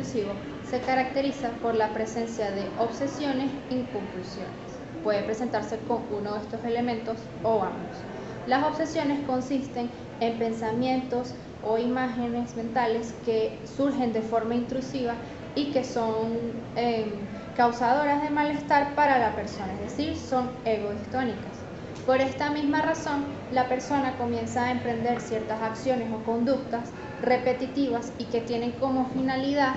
compulsivo se caracteriza por la presencia de obsesiones y compulsiones. Puede presentarse con uno de estos elementos o ambos. Las obsesiones consisten en pensamientos o imágenes mentales que surgen de forma intrusiva y que son causadoras de malestar para la persona, es decir, son egodistónicas. Por esta misma razón, la persona comienza a emprender ciertas acciones o conductas repetitivas y que tienen como finalidad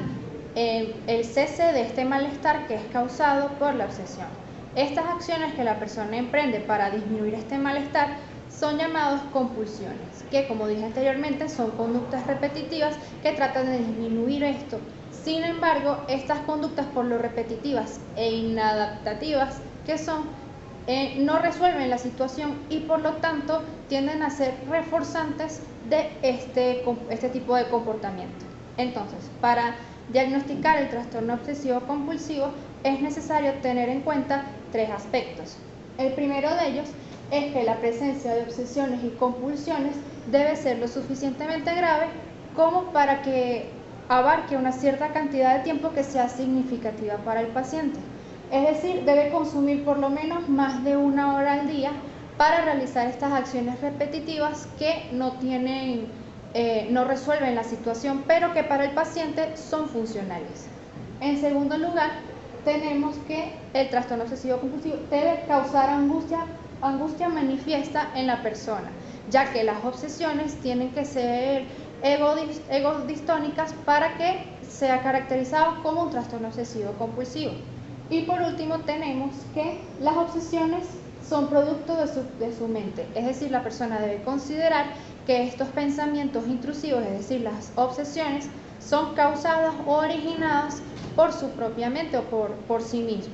el cese de este malestar que es causado por la obsesión. Estas acciones que la persona emprende para disminuir este malestar son llamadas compulsiones, que como dije anteriormente son conductas repetitivas que tratan de disminuir esto. Sin embargo, estas conductas por lo repetitivas e inadaptativas que son, no resuelven la situación y por lo tanto tienden a ser reforzantes de este tipo de comportamiento. Entonces, para diagnosticar el trastorno obsesivo compulsivo es necesario tener en cuenta tres aspectos. El primero de ellos es que la presencia de obsesiones y compulsiones debe ser lo suficientemente grave como para que abarque una cierta cantidad de tiempo que sea significativa para el paciente. Es decir, debe consumir por lo menos más de 1 hora al día para realizar estas acciones repetitivas que no resuelven la situación, pero que para el paciente son funcionales. En segundo lugar, tenemos que el trastorno obsesivo compulsivo debe causar angustia manifiesta en la persona, ya que las obsesiones tienen que ser egodistónicas para que sea caracterizado como un trastorno obsesivo compulsivo. Y por último tenemos que las obsesiones son producto de su mente, es decir, la persona debe considerar que estos pensamientos intrusivos, es decir, las obsesiones, son causadas o originadas por su propia mente o por sí mismo.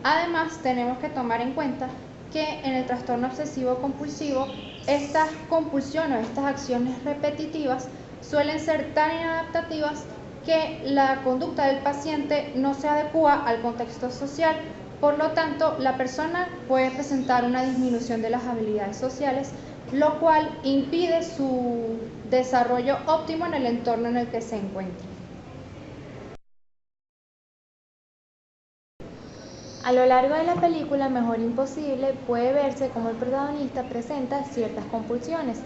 Además, tenemos que tomar en cuenta que en el trastorno obsesivo compulsivo, estas compulsiones, estas acciones repetitivas, suelen ser tan inadaptativas que la conducta del paciente no se adecua al contexto social. Por lo tanto, la persona puede presentar una disminución de las habilidades sociales, lo cual impide su desarrollo óptimo en el entorno en el que se encuentra. A lo largo de la película Mejor Imposible puede verse cómo el protagonista presenta ciertas compulsiones,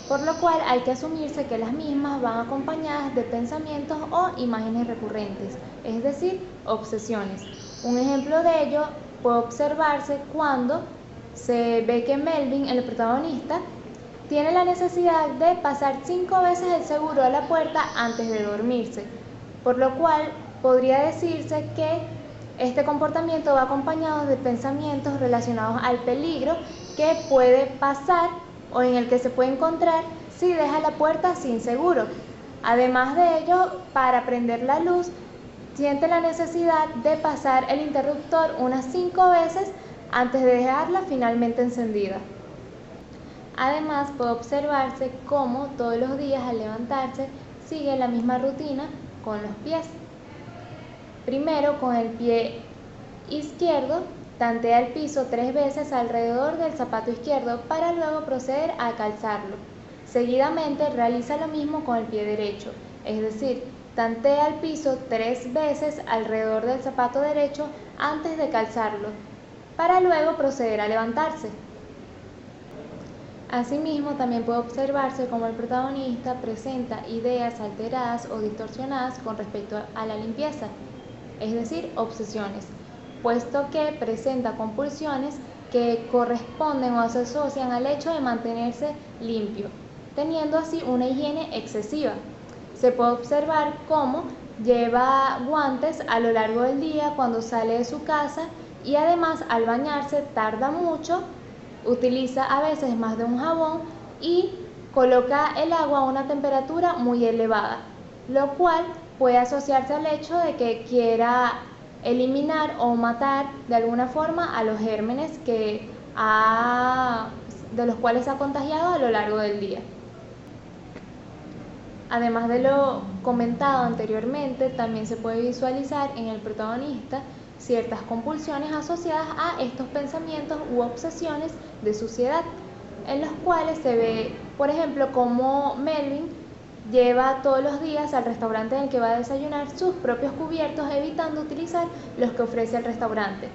por lo cual hay que asumirse que las mismas van acompañadas de pensamientos o imágenes recurrentes, es decir, obsesiones. Un ejemplo de ello puede observarse cuando se ve que Melvin, el protagonista, tiene la necesidad de pasar 5 veces el seguro a la puerta antes de dormirse, por lo cual podría decirse que este comportamiento va acompañado de pensamientos relacionados al peligro que puede pasar o en el que se puede encontrar si deja la puerta sin seguro. Además de ello, para prender la luz, siente la necesidad de pasar el interruptor unas 5 veces antes de dejarla finalmente encendida. Además, puede observarse cómo todos los días al levantarse sigue la misma rutina con los pies. Primero, con el pie izquierdo, tantea el piso 3 veces alrededor del zapato izquierdo para luego proceder a calzarlo. Seguidamente realiza lo mismo con el pie derecho, es decir, tantea el piso 3 veces alrededor del zapato derecho antes de calzarlo, para luego proceder a levantarse. Asimismo, también puede observarse cómo el protagonista presenta ideas alteradas o distorsionadas con respecto a la limpieza, es decir, obsesiones, puesto que presenta compulsiones que corresponden o se asocian al hecho de mantenerse limpio, teniendo así una higiene excesiva. Se puede observar cómo lleva guantes a lo largo del día cuando sale de su casa y además al bañarse tarda mucho, utiliza a veces más de un jabón y coloca el agua a una temperatura muy elevada, lo cual puede asociarse al hecho de que quiera eliminar o matar de alguna forma a los gérmenes de los cuales se ha contagiado a lo largo del día. Además de lo comentado anteriormente, también se puede visualizar en el protagonista ciertas compulsiones asociadas a estos pensamientos u obsesiones de suciedad, en los cuales se ve, por ejemplo, cómo Melvin lleva todos los días al restaurante en el que va a desayunar sus propios cubiertos, evitando utilizar los que ofrece el restaurante.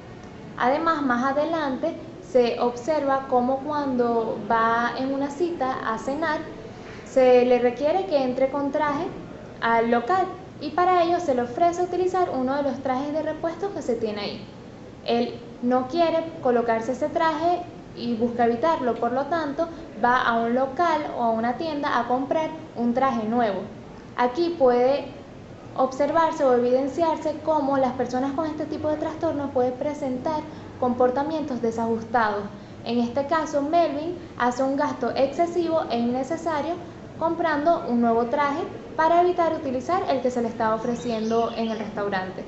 Además, más adelante se observa cómo cuando va en una cita a cenar, se le requiere que entre con traje al local y para ello se le ofrece utilizar uno de los trajes de repuesto que se tiene ahí. Él no quiere colocarse ese traje y busca evitarlo, por lo tanto va a un local o a una tienda a comprar un traje nuevo. Aquí puede observarse o evidenciarse cómo las personas con este tipo de trastornos pueden presentar comportamientos desajustados. En este caso, Melvin hace un gasto excesivo e innecesario comprando un nuevo traje para evitar utilizar el que se le estaba ofreciendo en el restaurante.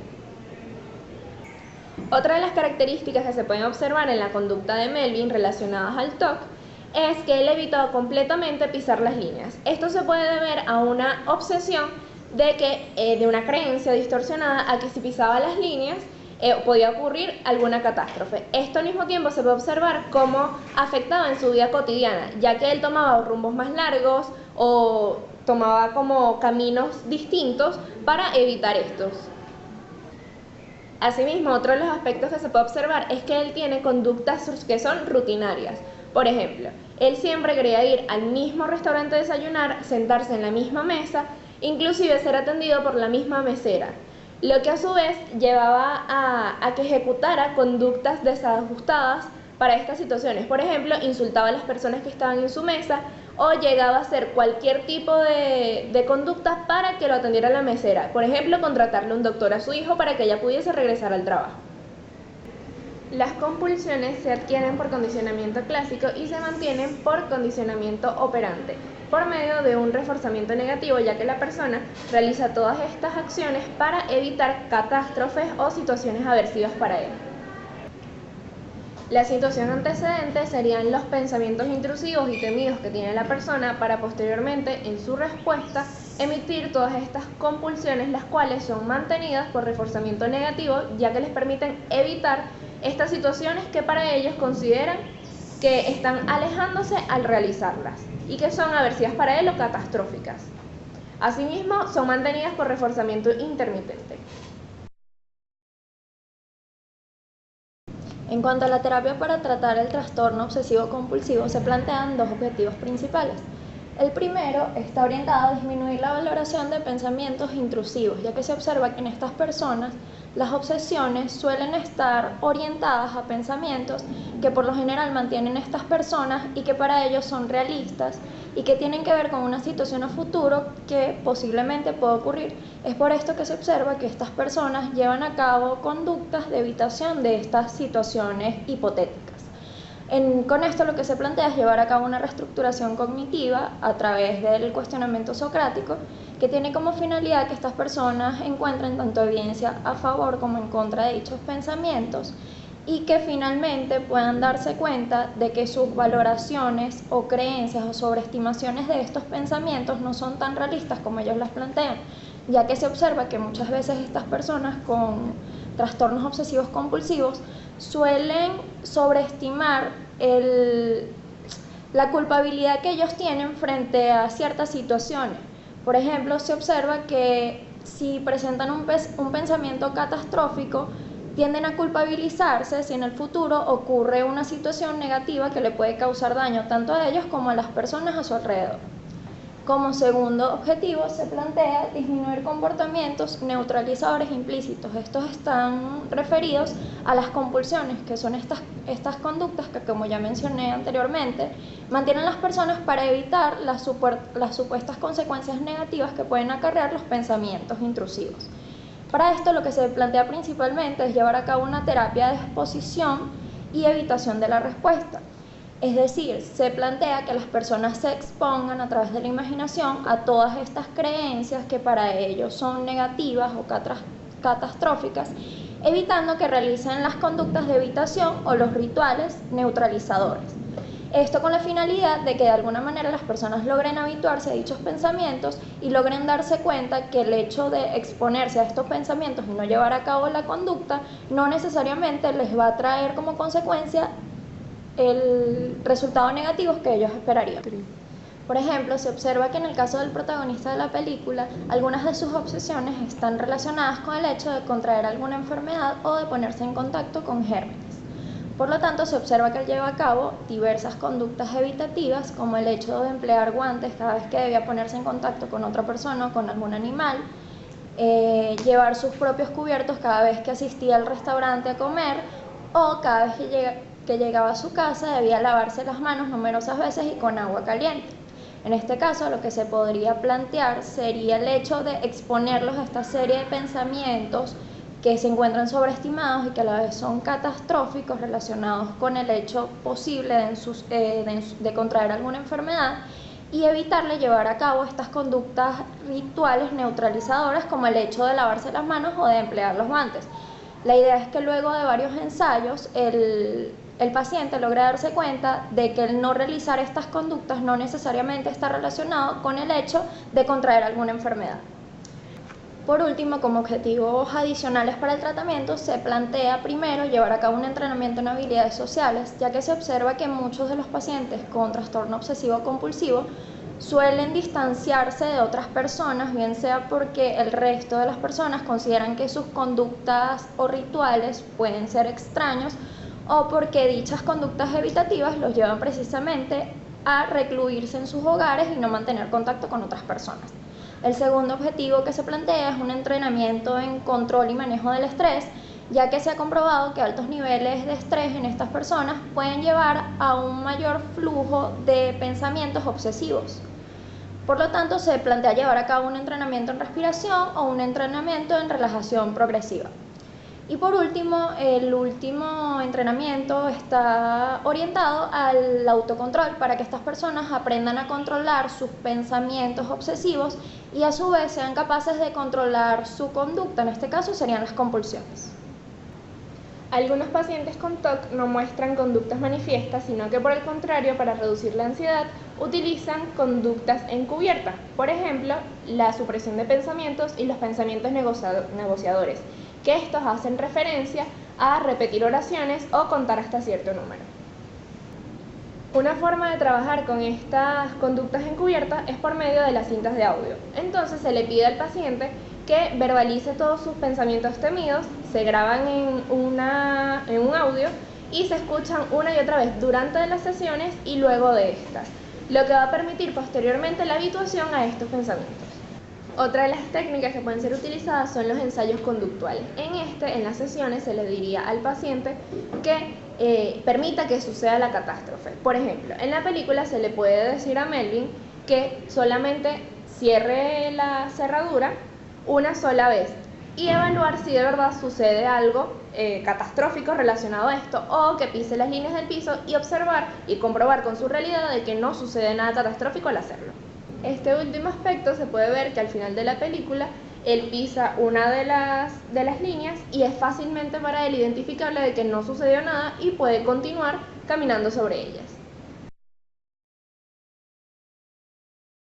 Otra de las características que se pueden observar en la conducta de Melvin relacionadas al TOC es que él evitó completamente pisar las líneas. Esto se puede deber a una obsesión de una creencia distorsionada a que si pisaba las líneas podía ocurrir alguna catástrofe. Esto al mismo tiempo se puede observar cómo afectaba en su vida cotidiana, ya que él tomaba rumbos más largos o tomaba como caminos distintos para evitar estos. Asimismo, otro de los aspectos que se puede observar es que él tiene conductas que son rutinarias. Por ejemplo, él siempre quería ir al mismo restaurante a desayunar, sentarse en la misma mesa, inclusive ser atendido por la misma mesera, lo que a su vez llevaba a que ejecutara conductas desajustadas para estas situaciones. Por ejemplo, insultaba a las personas que estaban en su mesa o llegaba a hacer cualquier tipo de conducta para que lo atendiera la mesera. Por ejemplo, contratarle un doctor a su hijo para que ella pudiese regresar al trabajo. Las compulsiones se adquieren por condicionamiento clásico y se mantienen por condicionamiento operante, por medio de un reforzamiento negativo, ya que la persona realiza todas estas acciones para evitar catástrofes o situaciones aversivas para él. La situación antecedente serían los pensamientos intrusivos y temidos que tiene la persona para posteriormente, en su respuesta, emitir todas estas compulsiones, las cuales son mantenidas por reforzamiento negativo, ya que les permiten evitar estas situaciones que para ellos consideran que están alejándose al realizarlas y que son aversivas para él o catastróficas. Asimismo, son mantenidas por reforzamiento intermitente. En cuanto a la terapia para tratar el trastorno obsesivo-compulsivo, se plantean dos objetivos principales. El primero está orientado a disminuir la valoración de pensamientos intrusivos, ya que se observa que en estas personas las obsesiones suelen estar orientadas a pensamientos que por lo general mantienen estas personas y que para ellos son realistas y que tienen que ver con una situación a futuro que posiblemente pueda ocurrir. Es por esto que se observa que estas personas llevan a cabo conductas de evitación de estas situaciones hipotéticas. Con esto lo que se plantea es llevar a cabo una reestructuración cognitiva a través del cuestionamiento socrático, que tiene como finalidad que estas personas encuentren tanto evidencia a favor como en contra de dichos pensamientos y que finalmente puedan darse cuenta de que sus valoraciones o creencias o sobreestimaciones de estos pensamientos no son tan realistas como ellos las plantean, ya que se observa que muchas veces estas personas con trastornos obsesivos compulsivos suelen sobreestimar la culpabilidad que ellos tienen frente a ciertas situaciones. Por ejemplo, se observa que si presentan un pensamiento catastrófico, tienden a culpabilizarse si en el futuro ocurre una situación negativa que le puede causar daño tanto a ellos como a las personas a su alrededor. Como segundo objetivo se plantea disminuir comportamientos neutralizadores implícitos. Estos están referidos a las compulsiones, que son estas conductas que, como ya mencioné anteriormente, mantienen a las personas para evitar las supuestas consecuencias negativas que pueden acarrear los pensamientos intrusivos. Para esto lo que se plantea principalmente es llevar a cabo una terapia de exposición y evitación de la respuesta. Es decir, se plantea que las personas se expongan a través de la imaginación a todas estas creencias que para ellos son negativas o catastróficas, evitando que realicen las conductas de evitación o los rituales neutralizadores. Esto con la finalidad de que de alguna manera las personas logren habituarse a dichos pensamientos y logren darse cuenta que el hecho de exponerse a estos pensamientos y no llevar a cabo la conducta no necesariamente les va a traer como consecuencia el resultado negativo que ellos esperarían. Por ejemplo, se observa que en el caso del protagonista de la película, algunas de sus obsesiones están relacionadas con el hecho de contraer alguna enfermedad o de ponerse en contacto con gérmenes. Por lo tanto, se observa que él lleva a cabo diversas conductas evitativas, como el hecho de emplear guantes cada vez que debía ponerse en contacto con otra persona o con algún animal, llevar sus propios cubiertos cada vez que asistía al restaurante a comer, o cada vez que llegaba a su casa debía lavarse las manos numerosas veces y con agua caliente. En este caso, lo que se podría plantear sería el hecho de exponerlos a esta serie de pensamientos que se encuentran sobreestimados y que a la vez son catastróficos relacionados con el hecho posible de contraer alguna enfermedad, y evitarle llevar a cabo estas conductas rituales neutralizadoras como el hecho de lavarse las manos o de emplear los guantes. La idea es que luego de varios ensayos el paciente logra darse cuenta de que el no realizar estas conductas no necesariamente está relacionado con el hecho de contraer alguna enfermedad. Por último, como objetivos adicionales para el tratamiento, se plantea primero llevar a cabo un entrenamiento en habilidades sociales, ya que se observa que muchos de los pacientes con trastorno obsesivo compulsivo suelen distanciarse de otras personas, bien sea porque el resto de las personas consideran que sus conductas o rituales pueden ser extraños, o porque dichas conductas evitativas los llevan precisamente a recluirse en sus hogares y no mantener contacto con otras personas. El segundo objetivo que se plantea es un entrenamiento en control y manejo del estrés, ya que se ha comprobado que altos niveles de estrés en estas personas pueden llevar a un mayor flujo de pensamientos obsesivos. Por lo tanto, se plantea llevar a cabo un entrenamiento en respiración o un entrenamiento en relajación progresiva. Y por último, el último entrenamiento está orientado al autocontrol para que estas personas aprendan a controlar sus pensamientos obsesivos y a su vez sean capaces de controlar su conducta, en este caso serían las compulsiones. Algunos pacientes con TOC no muestran conductas manifiestas, sino que por el contrario, para reducir la ansiedad, utilizan conductas encubiertas. Por ejemplo, la supresión de pensamientos y los pensamientos negociadores, que estos hacen referencia a repetir oraciones o contar hasta cierto número. Una forma de trabajar con estas conductas encubiertas es por medio de las cintas de audio. Entonces se le pide al paciente que verbalice todos sus pensamientos temidos, se graban en un audio y se escuchan una y otra vez durante las sesiones y luego de estas, lo que va a permitir posteriormente la habituación a estos pensamientos. Otra de las técnicas que pueden ser utilizadas son los ensayos conductuales. En las sesiones se le diría al paciente que permita que suceda la catástrofe. Por ejemplo, en la película se le puede decir a Melvin que solamente cierre la cerradura una sola vez y evaluar si de verdad sucede algo catastrófico relacionado a esto, o que pise las líneas del piso y observar y comprobar con su realidad de que no sucede nada catastrófico al hacerlo. Este último aspecto se puede ver que al final de la película él pisa una de las líneas y es fácilmente para él identificable de que no sucedió nada y puede continuar caminando sobre ellas.